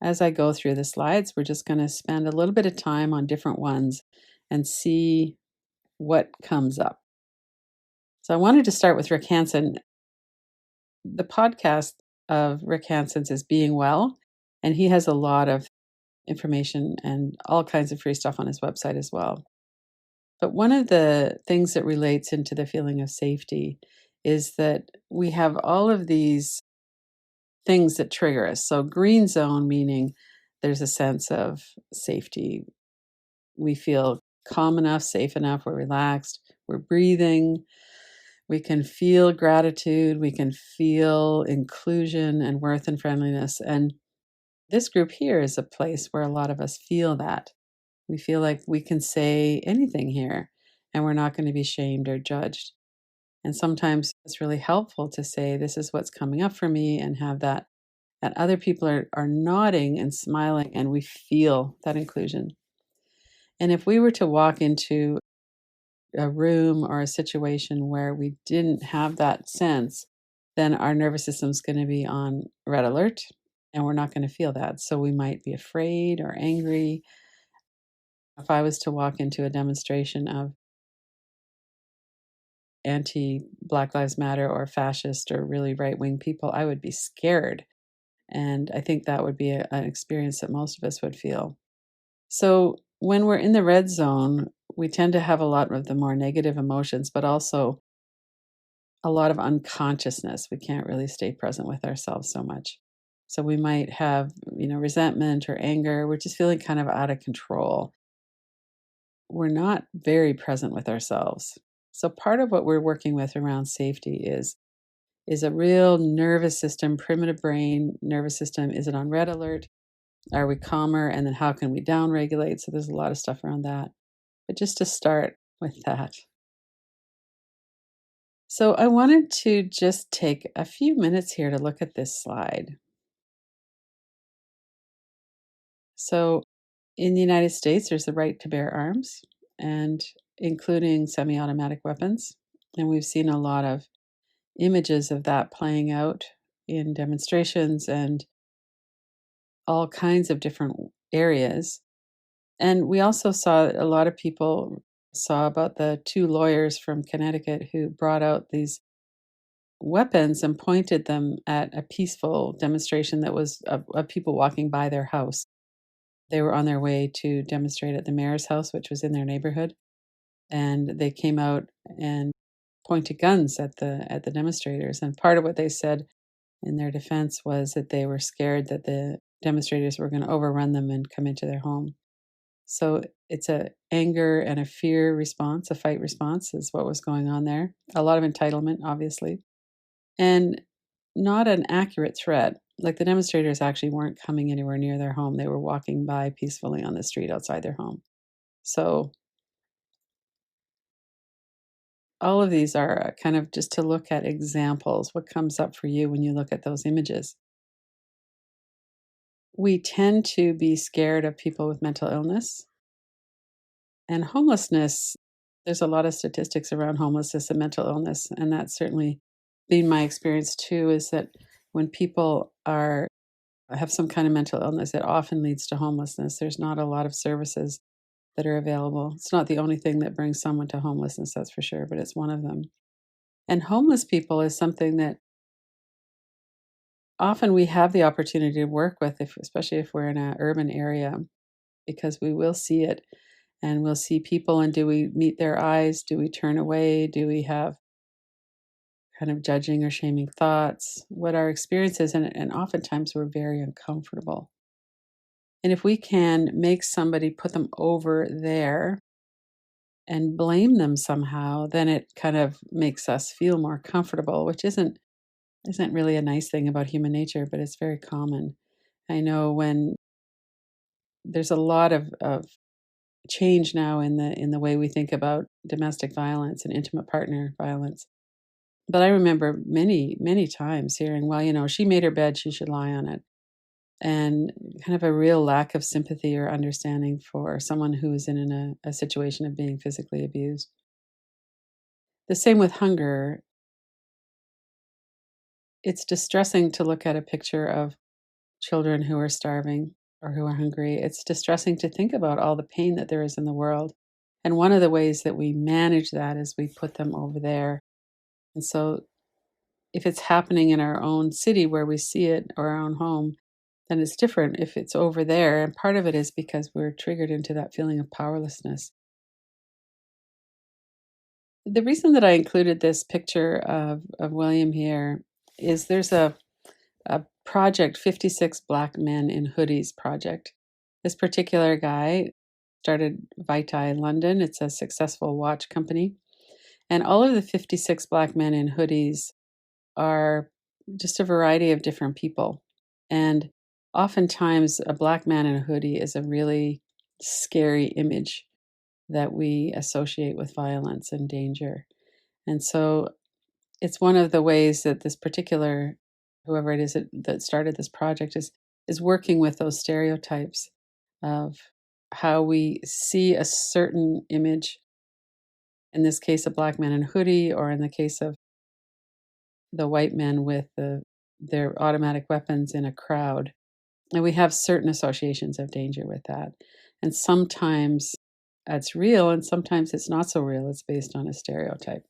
as I go through the slides, we're just going to spend a little bit of time on different ones and see what comes up. So I wanted to start with Rick Hansen. The podcast of Rick Hansen's is Being Well, and he has a lot of information and all kinds of free stuff on his website as well. But one of the things that relates into the feeling of safety is that we have all of these things that trigger us. So, green zone, meaning there's a sense of safety. We feel calm enough, safe enough, we're relaxed, we're breathing, we can feel gratitude, we can feel inclusion and worth and friendliness. And this group here is a place where a lot of us feel that. We feel like we can say anything here and we're not going to be shamed or judged. And sometimes it's really helpful to say, this is what's coming up for me, and have that. And other people are nodding and smiling, and we feel that inclusion. And if we were to walk into a room or a situation where we didn't have that sense, then our nervous system's going to be on red alert and we're not going to feel that. So we might be afraid or angry. If I was to walk into a demonstration of anti-Black Lives Matter or fascist or really right-wing people, I would be scared. And I think that would be an experience that most of us would feel. So when we're in the red zone, we tend to have a lot of the more negative emotions, but also a lot of unconsciousness. We can't really stay present with ourselves so much. So we might have, resentment or anger. We're just feeling kind of out of control. We're not very present with ourselves. So part of what we're working with around safety is a real nervous system, primitive brain nervous system. Is it on red alert? Are we calmer? And then how can we downregulate? So there's a lot of stuff around that. But just to start with that. So I wanted to just take a few minutes here to look at this slide. So in the United States, there's the right to bear arms, and including semi-automatic weapons. And we've seen a lot of images of that playing out in demonstrations and all kinds of different areas. And we also saw a lot of people saw about the two lawyers from Connecticut who brought out these weapons and pointed them at a peaceful demonstration that was of people walking by their house. They were on their way to demonstrate at the mayor's house, which was in their neighborhood, and they came out and pointed guns at the demonstrators. And part of what they said in their defense was that they were scared that the demonstrators were going to overrun them and come into their home. So it's a anger and a fear response, a fight response is what was going on there. A lot of entitlement, obviously, and not an accurate threat. Like, the demonstrators actually weren't coming anywhere near their home. They were walking by peacefully on the street outside their home. So all of these are kind of just to look at examples. What comes up for you when you look at those images? We tend to be scared of people with mental illness and homelessness. There's a lot of statistics around homelessness and mental illness, and that's certainly been my experience too, is that when people have some kind of mental illness, it often leads to homelessness. There's not a lot of services that are available. It's not the only thing that brings someone to homelessness, that's for sure, but it's one of them. And homeless people is something that often we have the opportunity to work with, especially if we're in an urban area, because we will see it and we'll see people, and do we meet their eyes? Do we turn away? Do we have kind of judging or shaming thoughts? What our experience is, and oftentimes we're very uncomfortable. And if we can make somebody put them over there and blame them somehow, then it kind of makes us feel more comfortable, which isn't really a nice thing about human nature, but it's very common. I know when there's a lot of change now in the way we think about domestic violence and intimate partner violence. But I remember many, many times hearing, well, she made her bed, she should lie on it. And kind of a real lack of sympathy or understanding for someone who is in a situation of being physically abused. The same with hunger. It's distressing to look at a picture of children who are starving or who are hungry. It's distressing to think about all the pain that there is in the world. And one of the ways that we manage that is we put them over there. And so if it's happening in our own city where we see it or our own home, then it's different if it's over there. And part of it is because we're triggered into that feeling of powerlessness. The reason that I included this picture of William here is there's a project, 56 Black Men in Hoodies project. This particular guy started Vitae London. It's a successful watch company. And all of the 56 Black Men in Hoodies are just a variety of different people. And oftentimes, a Black man in a hoodie is a really scary image that we associate with violence and danger. And so it's one of the ways that this particular, whoever it is that started this project, is working with those stereotypes of how we see a certain image, in this case a Black man in a hoodie, or in the case of the white men with their automatic weapons in a crowd. And we have certain associations of danger with that. And sometimes that's real, and sometimes it's not so real. It's based on a stereotype,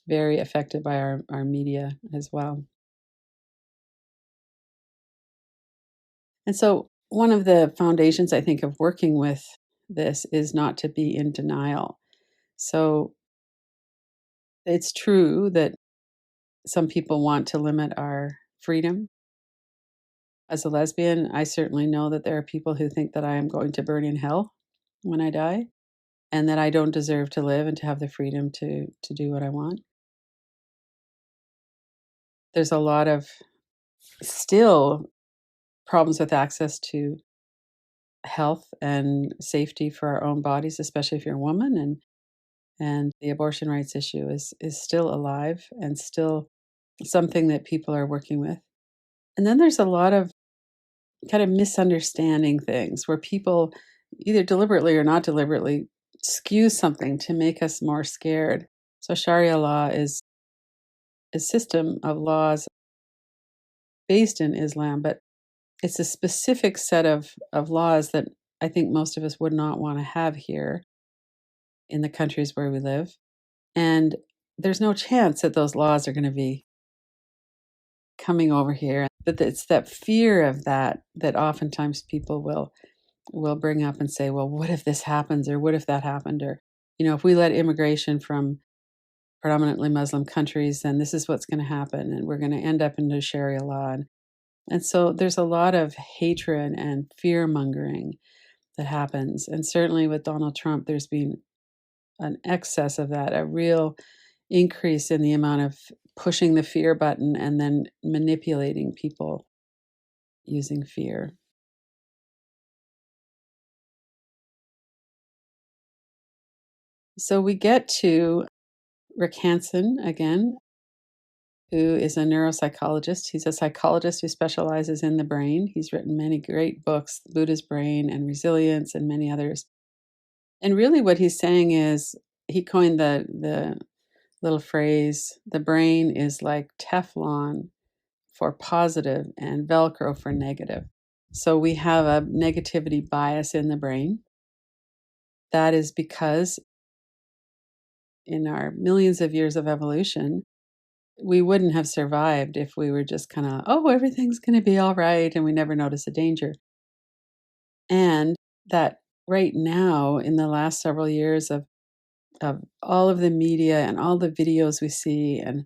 very affected by our media as well. And so, one of the foundations, I think, of working with this is not to be in denial. So, it's true that some people want to limit our freedom. As a lesbian, I certainly know that there are people who think that I am going to burn in hell when I die, and that I don't deserve to live and to have the freedom to do what I want. There's a lot of still problems with access to health and safety for our own bodies, especially if you're a woman, and the abortion rights issue is still alive and still something that people are working with. And then there's a lot of kind of misunderstanding things where people either deliberately or not deliberately skew something to make us more scared. So Sharia law is a system of laws based in Islam, but it's a specific set of laws that I think most of us would not want to have here in the countries where we live. And there's no chance that those laws are going to be coming over here. But it's that fear of that oftentimes people will bring up and say, well, what if this happens, or what if that happened, or if we let immigration from predominantly Muslim countries, then this is what's going to happen, and we're going to end up into Sharia law. And so there's a lot of hatred and fear mongering that happens. And certainly with Donald Trump, there's been an excess of that, a real increase in the amount of pushing the fear button and then manipulating people using fear. So we get to Rick Hansen again, who is a neuropsychologist. He's a psychologist who specializes in the brain. He's written many great books, Buddha's Brain and Resilience and many others. And really what he's saying is, he coined the little phrase, the brain is like Teflon for positive and Velcro for negative. So we have a negativity bias in the brain. That is because in our millions of years of evolution, we wouldn't have survived if we were just kind of, oh, everything's going to be all right, and we never notice a danger. And that right now, in the last several years of all of the media and all the videos we see and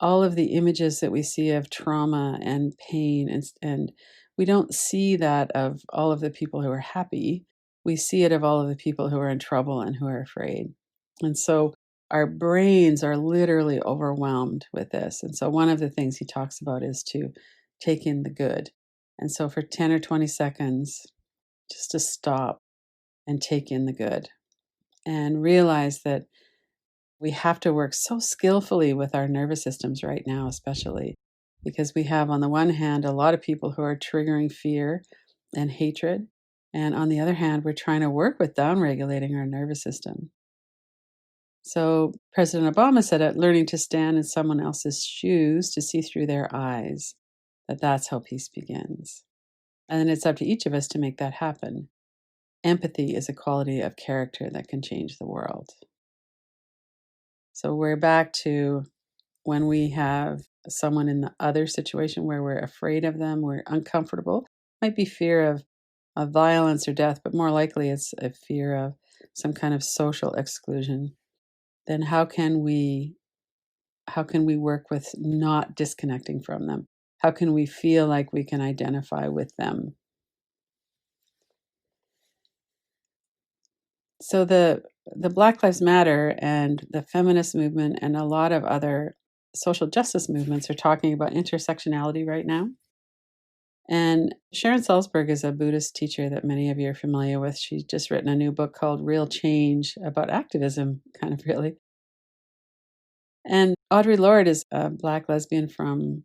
all of the images that we see of trauma and pain, and we don't see that of all of the people who are happy. We see it of all of the people who are in trouble and who are afraid. And so our brains are literally overwhelmed with this. And so one of the things he talks about is to take in the good. And so for 10 or 20 seconds, just to stop and take in the good and realize that we have to work so skillfully with our nervous systems right now, especially because we have, on the one hand, a lot of people who are triggering fear and hatred. And on the other hand, we're trying to work with downregulating our nervous system. So President Obama said it, learning to stand in someone else's shoes to see through their eyes, that's how peace begins. And then it's up to each of us to make that happen. Empathy is a quality of character that can change the world. So we're back to when we have someone in the other situation where we're afraid of them, we're uncomfortable. Might be fear of violence or death, but more likely it's a fear of some kind of social exclusion. Then how can we work with not disconnecting from them? How can we feel like we can identify with them? So the Black Lives Matter and the feminist movement and a lot of other social justice movements are talking about intersectionality right now. And Sharon Salzberg is a Buddhist teacher that many of you are familiar with. She's just written a new book called Real Change about activism, kind of really. And Audre Lorde is a Black lesbian from,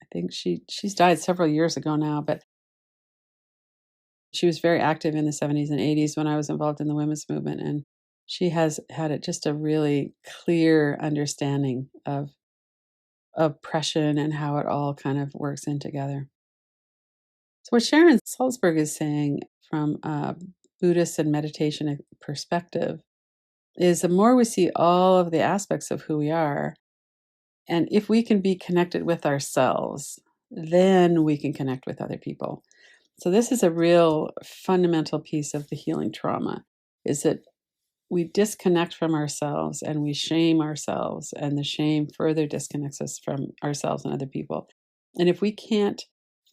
I think she's died several years ago now, but she was very active in the 70s and 80s when I was involved in the women's movement. And she has had just a really clear understanding of oppression and how it all kind of works in together. So, what Sharon Salzberg is saying from a Buddhist and meditation perspective is the more we see all of the aspects of who we are, and if we can be connected with ourselves, then we can connect with other people. So this is a real fundamental piece of the healing trauma, is that we disconnect from ourselves and we shame ourselves, and the shame further disconnects us from ourselves and other people. And if we can't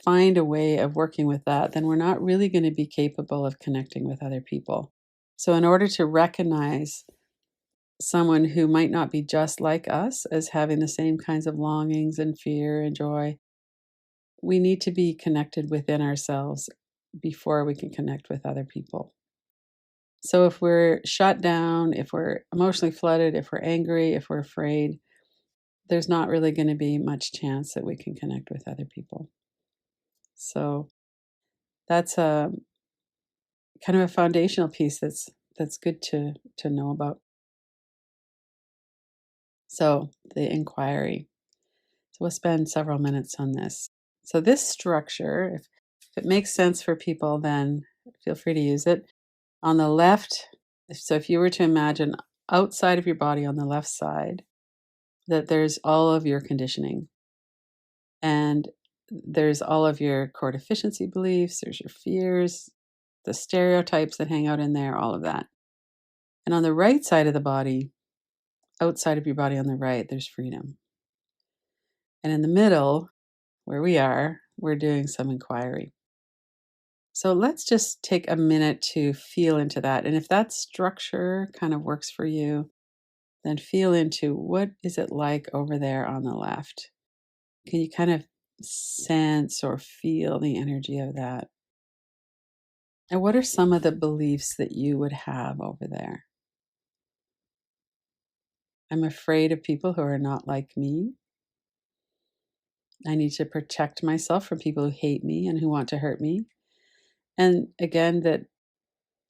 find a way of working with that, then we're not really going to be capable of connecting with other people. So in order to recognize someone who might not be just like us as having the same kinds of longings and fear and joy, we need to be connected within ourselves before we can connect with other people. So if we're shut down, if we're emotionally flooded, if we're angry, if we're afraid, there's not really going to be much chance that we can connect with other people. So that's a kind of a foundational piece that's good to know about. So the inquiry. So we'll spend several minutes on this. So this structure, if it makes sense for people, then feel free to use it. On the left, so if you were to imagine outside of your body on the left side, that there's all of your conditioning and there's all of your core deficiency beliefs, there's your fears, the stereotypes that hang out in there, all of that. And on the right side of the body, outside of your body on the right, there's freedom. And in the middle, where we are, we're doing some inquiry. So let's just take a minute to feel into that. And if that structure kind of works for you, then feel into what is it like over there on the left? Can you kind of sense or feel the energy of that? And what are some of the beliefs that you would have over there? I'm afraid of people who are not like me. I need to protect myself from people who hate me and who want to hurt me. And again, that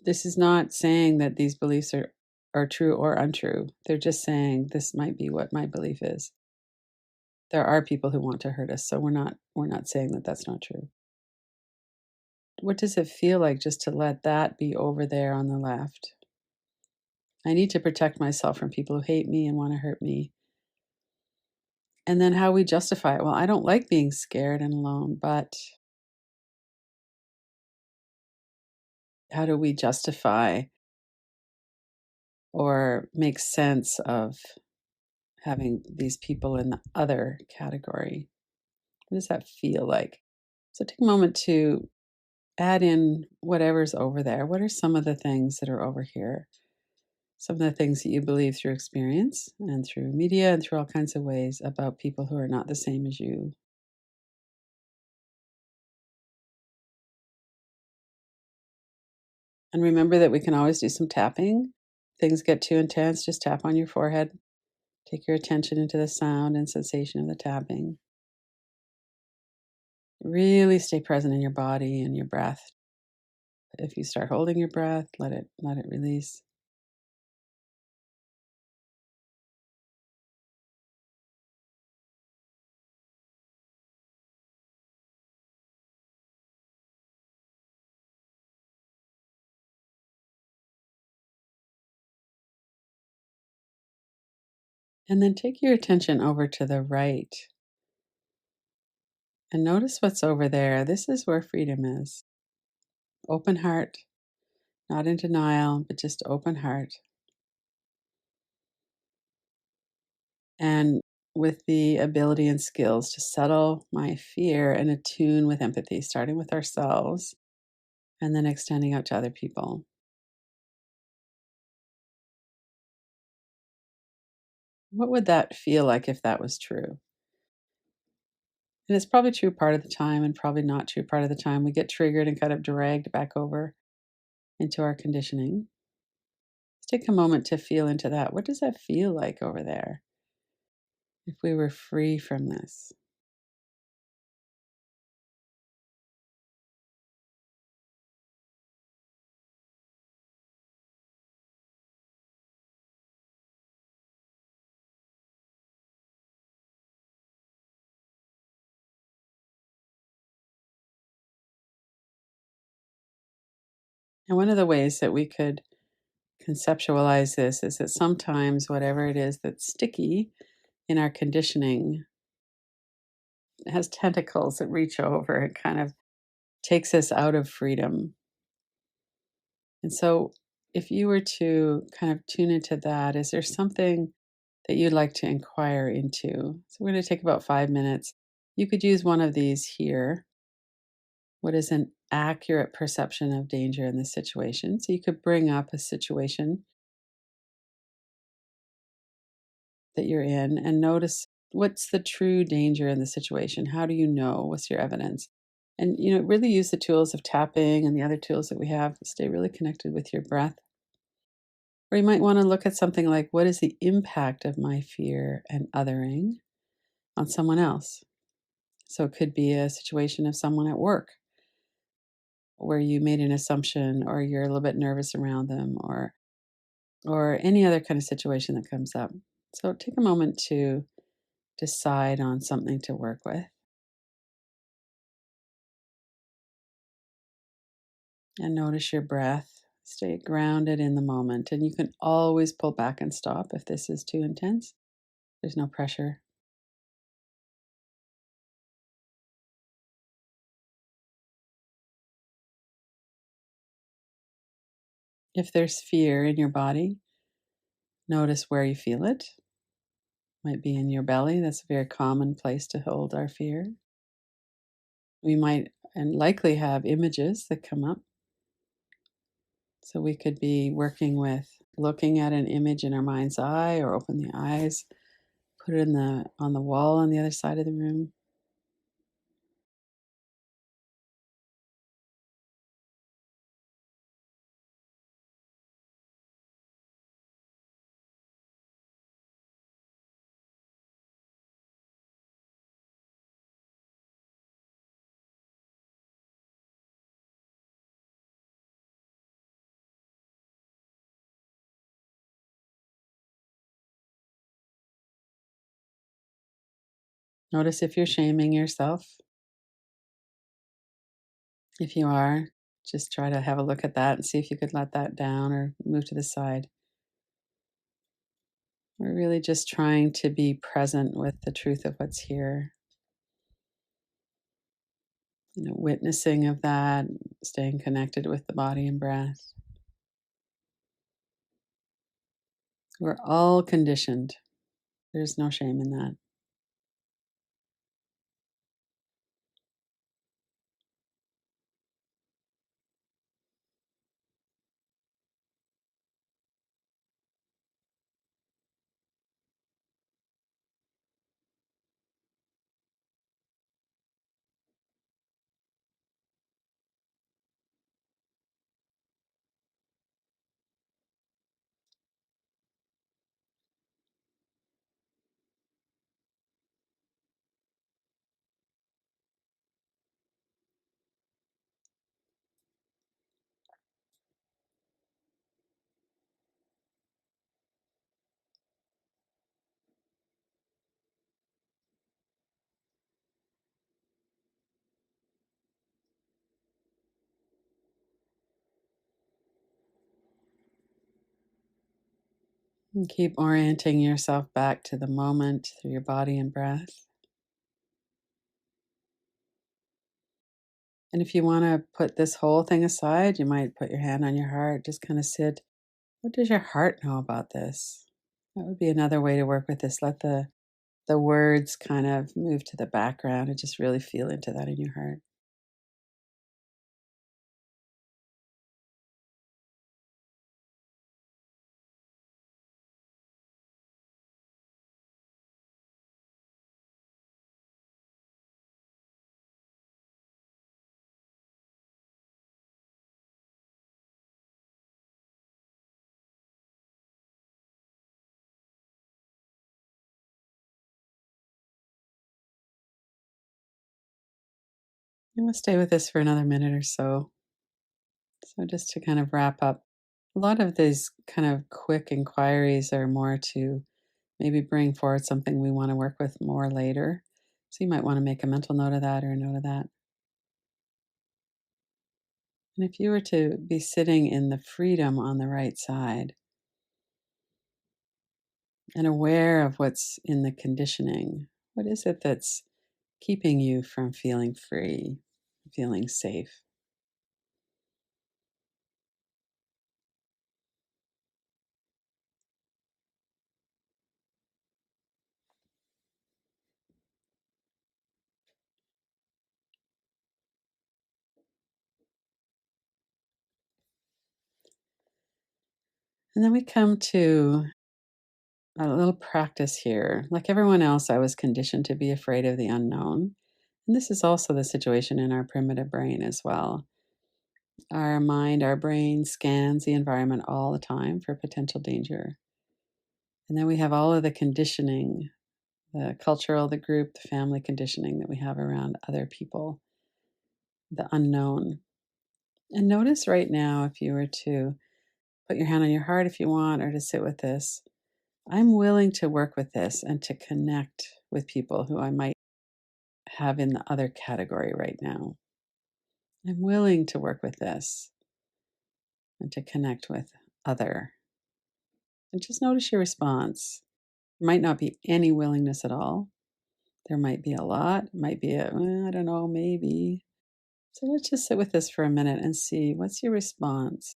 this is not saying that these beliefs are true or untrue. They're just saying this might be what my belief is. There are people who want to hurt us, so we're not saying that that's not true. What does it feel like just to let that be over there on the left? I need to protect myself from people who hate me and want to hurt me. And then how we justify it. Well, I don't like being scared and alone, but how do we justify or make sense of having these people in the other category? What does that feel like? So take a moment to add in whatever's over there. What are some of the things that are over here? Some of the things that you believe through experience and through media and through all kinds of ways about people who are not the same as you. And remember that we can always do some tapping. Things get too intense, just tap on your forehead. Take your attention into the sound and sensation of the tapping. Really stay present in your body and your breath. If you start holding your breath, let it release. And then take your attention over to the right and notice what's over there. This is where freedom is. Open heart, not in denial, but just open heart. And with the ability and skills to settle my fear and attune with empathy, starting with ourselves and then extending out to other people. What would that feel like if that was true? And it's probably true part of the time and probably not true part of the time. We get triggered and kind of dragged back over into our conditioning. Let's take a moment to feel into that. What does that feel like over there if we were free from this? And one of the ways that we could conceptualize this is that sometimes whatever it is that's sticky in our conditioning has tentacles that reach over and kind of takes us out of freedom. And so, if you were to kind of tune into that, is there something that you'd like to inquire into? So, we're going to take about 5 minutes. You could use one of these here. What is an accurate perception of danger in this situation? So, you could bring up a situation that you're in and notice what's the true danger in the situation. How do you know? What's your evidence? And really use the tools of tapping and the other tools that we have to stay really connected with your breath. Or you might want to look at something like, what is the impact of my fear and othering on someone else? So it could be a situation of someone at work where you made an assumption or you're a little bit nervous around them, or any other kind of situation that comes up. So take a moment to decide on something to work with and notice your breath. Stay grounded in the moment. And you can always pull back and stop if this is too intense. There's no pressure. If there's fear in your body, notice where you feel it. Might be in your belly. That's a very common place to hold our fear. We might and likely have images that come up. So we could be working with looking at an image in our mind's eye or open the eyes, put it in the on the wall on the other side of the room. Notice if you're shaming yourself. If you are, just try to have a look at that and see if you could let that down or move to the side. We're really just trying to be present with the truth of what's here, witnessing of that, staying connected with the body and breath. We're all conditioned. There's no shame in that. And keep orienting yourself back to the moment through your body and breath. And if you want to put this whole thing aside, you might put your hand on your heart, just kind of sit. What does your heart know about this? That would be another way to work with this. Let the words kind of move to the background and just really feel into that in your heart. And we'll stay with this for another minute or so. So, just to kind of wrap up, a lot of these kind of quick inquiries are more to maybe bring forward something we want to work with more later. So, you might want to make a mental note of that or a note of that. And if you were to be sitting in the freedom on the right side and aware of what's in the conditioning, what is it that's keeping you from feeling free, feeling safe? And then we come to a little practice here. Like everyone else, I was conditioned to be afraid of the unknown. And this is also the situation in our primitive brain as well. Our mind, our brain scans the environment all the time for potential danger. And then we have all of the conditioning, the cultural, the group, the family conditioning that we have around other people, the unknown. And notice right now, if you were to put your hand on your heart if you want, or to sit with this, I'm willing to work with this and to connect with people who I might have in the other category right now. I'm willing to work with this and to connect with other. And just notice your response. There might not be any willingness at all. There might be a lot, might be a, I don't know, maybe. So let's just sit with this for a minute and see what's your response.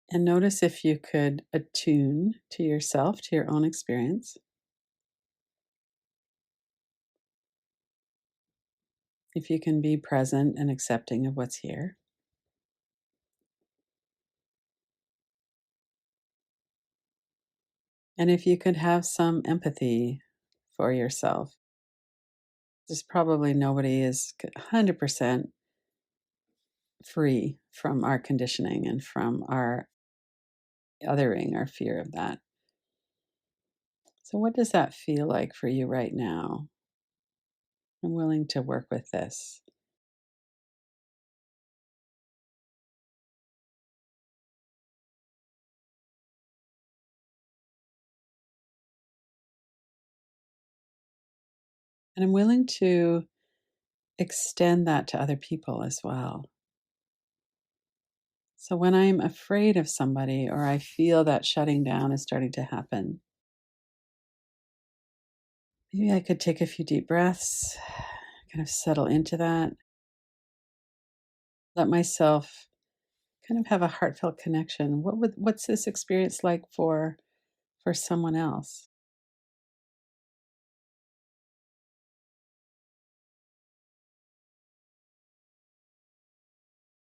And notice if you could attune to yourself, to your own experience. If you can be present and accepting of what's here. And if you could have some empathy for yourself. There's probably nobody is 100% free from our conditioning and from our othering, our fear of that. So, what does that feel like for you right now? I'm willing to work with this. And I'm willing to extend that to other people as well. So, when I'm afraid of somebody or I feel that shutting down is starting to happen, maybe I could take a few deep breaths, kind of settle into that, let myself kind of have a heartfelt connection. What's this experience like for someone else?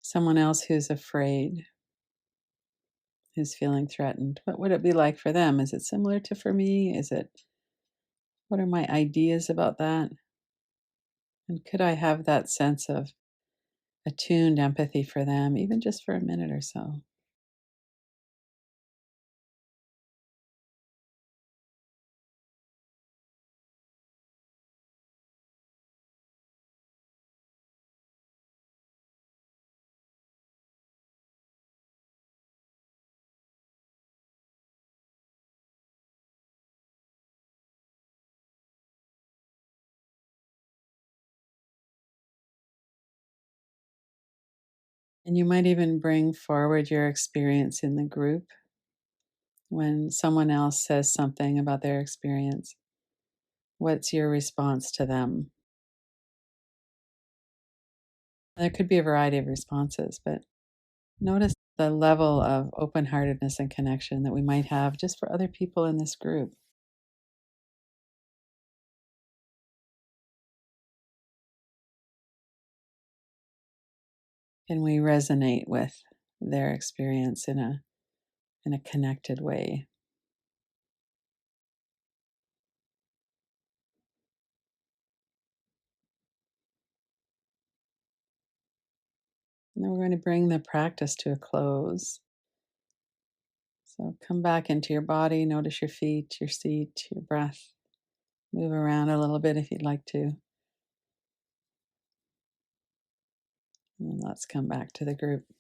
Someone else who's afraid, who's feeling threatened. What would it be like for them? Is it similar to for me? Is it what are my ideas about that? And could I have that sense of attuned empathy for them, even just for a minute or so? And you might even bring forward your experience in the group when someone else says something about their experience. What's your response to them? There could be a variety of responses, but notice the level of open heartedness and connection that we might have just for other people in this group. Can we resonate with their experience in a connected way? And then we're going to bring the practice to a close. So come back into your body, notice your feet, your seat, your breath. Move around a little bit if you'd like to. And let's come back to the group.